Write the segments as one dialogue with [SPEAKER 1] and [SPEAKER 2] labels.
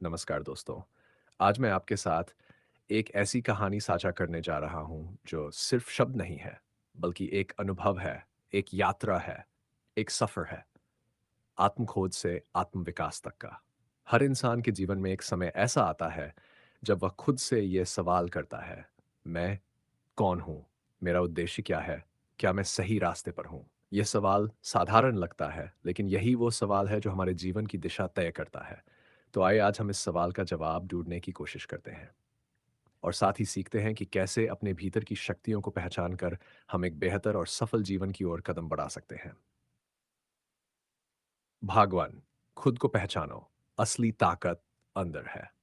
[SPEAKER 1] नमस्कार दोस्तों। आज मैं आपके साथ एक ऐसी कहानी साझा करने जा रहा हूँ जो सिर्फ शब्द नहीं है, बल्कि एक अनुभव है, एक यात्रा है, एक सफ़र है, आत्म खोज से आत्म विकास तक का। हर इंसान के जीवन में एक समय ऐसा आता है जब वह खुद से ये सवाल करता है, मैं कौन हूँ? मेरा उद्देश्य क्या है? क्या मैं सही रास्ते पर हूँ? ये सवाल साधारण लगता है, लेकिन यही वो सवाल है जो हमारे जीवन की दिशा तय करता है। तो आइए आज हम इस सवाल का जवाब ढूँढने की कोशिश करते हैं और साथ ही सीखते हैं कि कैसे अपने भीतर की शक्तियों को पहचान कर हम एक बेहतर और सफल जीवन की ओर कदम बढ़ा सकते हैं। भागवन, खुद को पहचानो, असली ताकत अंदर है।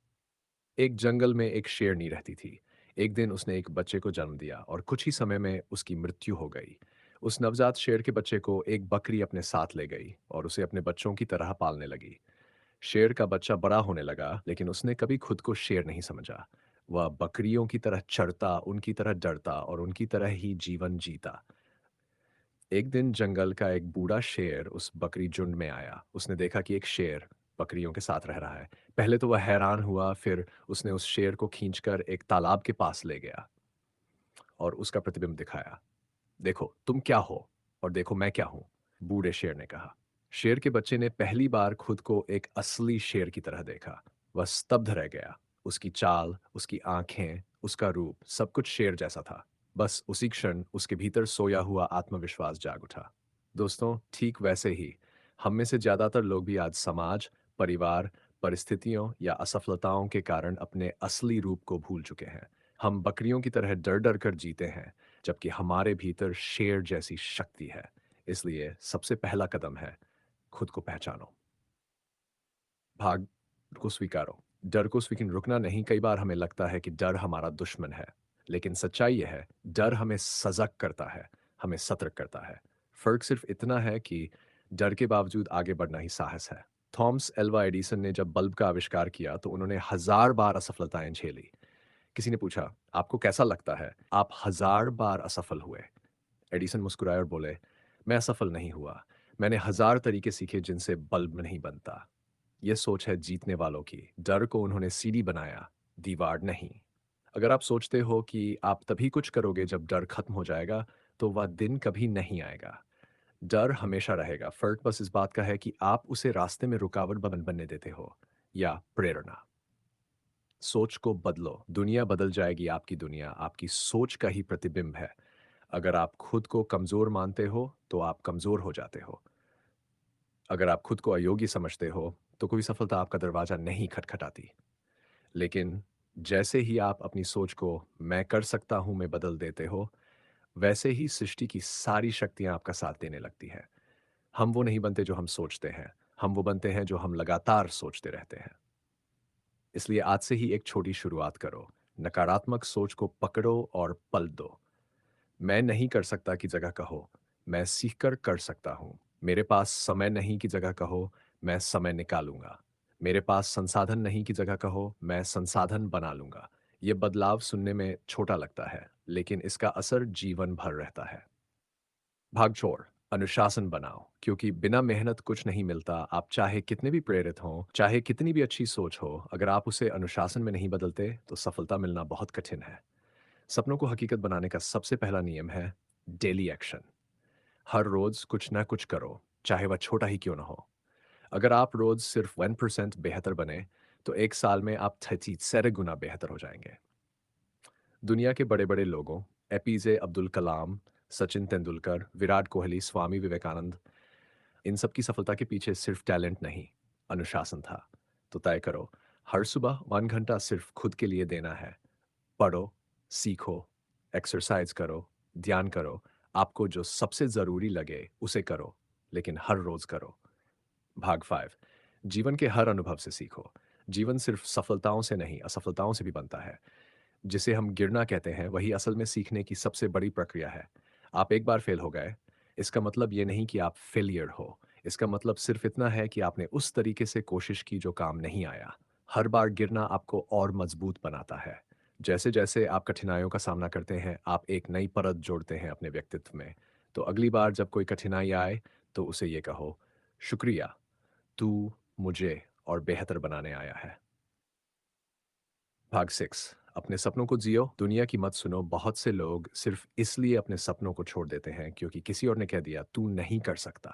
[SPEAKER 1] एक जंगल में एक शेरनी रहती थी। एक दिन उसने एक बच्चे को जन्म दिया और कुछ ही समय में उसकी मृत्यु हो गई। उस नवजात शेर के बच्चे को एक बकरी अपने साथ ले गई और उसे अपने बच्चों की तरह पालने लगी। शेर का बच्चा बड़ा होने लगा, लेकिन उसने कभी खुद को शेर नहीं समझा। वह बकरियों की तरह चरता, उनकी तरह डरता और उनकी तरह ही जीवन जीता। एक दिन जंगल का एक बूढ़ा शेर उस बकरी झुंड में आया। उसने देखा कि एक शेर बकरियों के साथ रह रहा है। पहले तो वह हैरान हुआ, फिर उसने उस शेर को खींचकर एक तालाब के पास ले गया और उसका प्रतिबिंब दिखाया। देखो तुम क्या हो और देखो मैं क्या हूं, बूढ़े शेर ने कहा। शेर के बच्चे ने पहली बार खुद को एक असली शेर की तरह देखा। वह स्तब्ध रह गया। उसकी चाल, उसकी आंखें, उसका रूप, सब कुछ शेर जैसा था। बस उसी क्षण उसके भीतर सोया हुआ आत्मविश्वास जाग उठा। दोस्तों, ठीक वैसे ही हम में से ज्यादातर लोग भी आज समाज, परिवार, परिस्थितियों या असफलताओं के कारण अपने असली रूप को भूल चुके हैं। हम बकरियों की तरह डर डर कर जीते हैं, जबकि हमारे भीतर शेर जैसी शक्ति है। इसलिए सबसे पहला कदम है, खुद को पहचानो। भाग को स्वीकारो। डर को स्वीकिन रुकना नहीं। कई बार हमें लगता है कि डर हमारा दुश्मन है, लेकिन सच्चाई यह है, डर हमें सजग करता है, हमें सतर्क करता है। फर्क सिर्फ इतना है कि डर के बावजूद आगे बढ़ना ही साहस है। थॉमस एल्वा एडिसन ने जब बल्ब का आविष्कार किया तो उन्होंने हजार बार असफलताएं झेली। किसी ने पूछा, आपको कैसा लगता है आप हजार बार असफल हुए? एडिसन मुस्कुराए और बोले, मैं असफल नहीं हुआ। मैंने हजार तरीके सीखे जिनसे बल्ब नहीं बनता। यह सोच है जीतने वालों की। डर को उन्होंने सीढ़ी बनाया, दीवार नहीं। अगर आप सोचते हो कि आप तभी कुछ करोगे जब डर खत्म हो जाएगा, तो वह दिन कभी नहीं आएगा। डर हमेशा रहेगा। फर्क बस इस बात का है कि आप उसे रास्ते में रुकावट बनने देते हो या प्रेरणा। सोच को बदलो, दुनिया बदल जाएगी। आपकी दुनिया आपकी सोच का ही प्रतिबिंब है। अगर आप खुद को कमजोर मानते हो तो आप कमजोर हो जाते हो। अगर आप खुद को अयोग्य समझते हो तो कोई सफलता आपका दरवाजा नहीं खटखटाती। लेकिन जैसे ही आप अपनी सोच को मैं कर सकता हूं में बदल देते हो, वैसे ही सृष्टि की सारी शक्तियां आपका साथ देने लगती हैं। हम वो नहीं बनते जो हम सोचते हैं, हम वो बनते हैं जो हम लगातार सोचते रहते हैं। इसलिए आज से ही एक छोटी शुरुआत करो। नकारात्मक सोच को पकड़ो और पलट दो। मैं नहीं कर सकता की जगह कहो, मैं सीखकर कर सकता हूँ। मेरे पास समय नहीं की जगह कहो, मैं समय निकालूंगा। मेरे पास संसाधन नहीं की जगह कहो, मैं संसाधन बना लूंगा। ये बदलाव सुनने में छोटा लगता है, लेकिन इसका असर जीवन भर रहता है। भाग छोड़, अनुशासन बनाओ, क्योंकि बिना मेहनत कुछ नहीं मिलता। आप चाहे कितने भी प्रेरित हों, चाहे कितनी भी अच्छी सोच हो, अगर आप उसे अनुशासन में नहीं बदलते, तो सफलता मिलना बहुत कठिन है। सपनों को हकीकत बनाने का सबसे पहला नियम है डेली एक्शन। हर रोज कुछ ना कुछ करो, चाहे वह छोटा ही क्यों ना हो। अगर आप रोज सिर्फ 1% बेहतर बने, तो एक साल में आप 37 गुना बेहतर हो जाएंगे। दुनिया के बड़े बड़े लोगों, एपीजे अब्दुल कलाम, सचिन तेंदुलकर, विराट कोहली, स्वामी विवेकानंद, इन सब की सफलता के पीछे सिर्फ टैलेंट नहीं, अनुशासन था। तो तय करो, हर सुबह 1 घंटा सिर्फ खुद के लिए देना है। पढ़ो, सीखो, एक्सरसाइज करो, ध्यान करो। आपको जो सबसे ज़रूरी लगे उसे करो, लेकिन हर रोज़ करो। भाग 5, जीवन के हर अनुभव से सीखो। जीवन सिर्फ सफलताओं से नहीं, असफलताओं से भी बनता है। जिसे हम गिरना कहते हैं, वही असल में सीखने की सबसे बड़ी प्रक्रिया है। आप एक बार फेल हो गए, इसका मतलब ये नहीं कि आप फेलियर हो। इसका मतलब सिर्फ इतना है कि आपने उस तरीके से कोशिश की जो काम नहीं आया। हर बार गिरना आपको और मजबूत बनाता है। जैसे-जैसे आप कठिनाइयों का सामना करते हैं, आप एक नई परत जोड़ते हैं अपने व्यक्तित्व में। तो अगली बार जब कोई कठिनाई आए, तो उसे ये कहो, शुक्रिया, तू मुझे और बेहतर बनाने आया है। भाग 6। अपने सपनों को जियो, दुनिया की मत सुनो। बहुत से लोग सिर्फ इसलिए अपने सपनों को छोड़ देते हैं क्योंकि किसी और ने कह दिया तू नहीं कर सकता।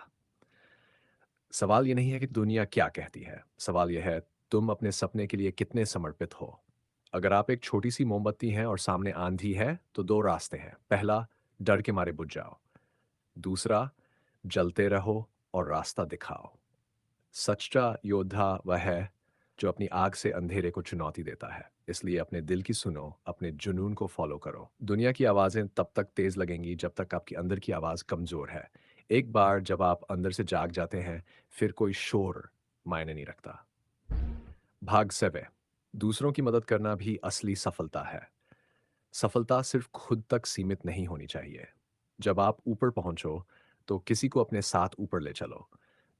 [SPEAKER 1] सवाल ये नहीं है कि दुनिया क्या कहती है, सवाल यह है तुम अपने सपने के लिए कितने समर्पित हो। अगर आप एक छोटी सी मोमबत्ती हैं और सामने आंधी है तो दो रास्ते हैं। पहला, डर के मारे बुझ जाओ। दूसरा, जलते रहो और रास्ता दिखाओ। सच्चा योद्धा वह है जो अपनी आग से अंधेरे को चुनौती देता है। इसलिए अपने दिल की सुनो, अपने जुनून को फॉलो करो। दुनिया की आवाजें तब तक तेज लगेंगी जब तक आपकी अंदर की आवाज कमजोर है। एक बार जब आप अंदर से जाग जाते हैं, फिर कोई शोर मायने नहीं रखता। भाग 7। दूसरों की मदद करना भी असली सफलता है। सफलता सिर्फ खुद तक सीमित नहीं होनी चाहिए। जब आप ऊपर पहुंचो, तो किसी को अपने साथ ऊपर ले चलो।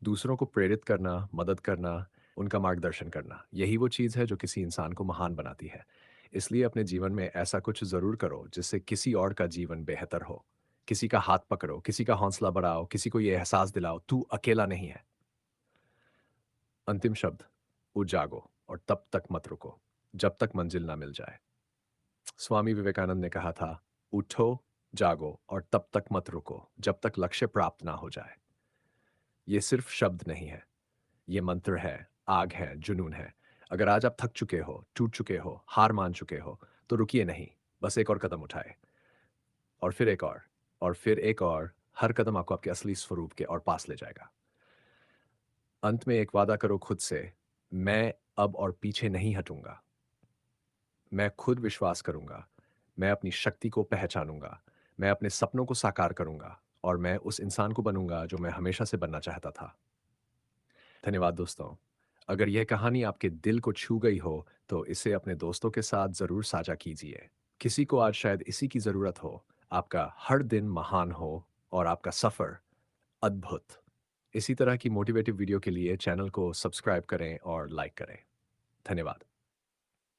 [SPEAKER 1] दूसरों को प्रेरित करना, मदद करना, उनका मार्गदर्शन करना, यही वो चीज़ है जो किसी इंसान को महान बनाती है। इसलिए अपने जीवन में ऐसा कुछ ज़रूर करो जिससे किसी और का जीवन बेहतर हो। किसी का हाथ पकड़ो, किसी का हौसला बढ़ाओ, किसी को ये एहसास दिलाओ तू अकेला नहीं है। अंतिम शब्द, उजागो और तब तक मत रुको जब तक मंजिल ना मिल जाए। स्वामी विवेकानंद ने कहा था, उठो, जागो और तब तक मत रुको जब तक लक्ष्य प्राप्त ना हो जाए। ये सिर्फ शब्द नहीं है, ये मंत्र है, आग है, जुनून है। अगर आज आप थक चुके हो, टूट चुके हो, हार मान चुके हो, तो रुकिए नहीं, बस एक और कदम उठाए, और फिर एक और फिर एक और। हर कदम आपको आपके असली स्वरूप के और पास ले जाएगा। अंत में एक वादा करो खुद से, मैं अब और पीछे नहीं हटूंगा। मैं खुद विश्वास करूंगा, मैं अपनी शक्ति को पहचानूंगा, मैं अपने सपनों को साकार करूंगा और मैं उस इंसान को बनूंगा जो मैं हमेशा से बनना चाहता था। धन्यवाद दोस्तों। अगर यह कहानी आपके दिल को छू गई हो तो इसे अपने दोस्तों के साथ ज़रूर साझा कीजिए। किसी को आज शायद इसी की ज़रूरत हो। आपका हर दिन महान हो और आपका सफ़र अद्भुत। इसी तरह की मोटिवेटिव वीडियो के लिए चैनल को सब्सक्राइब करें और लाइक करें। धन्यवाद।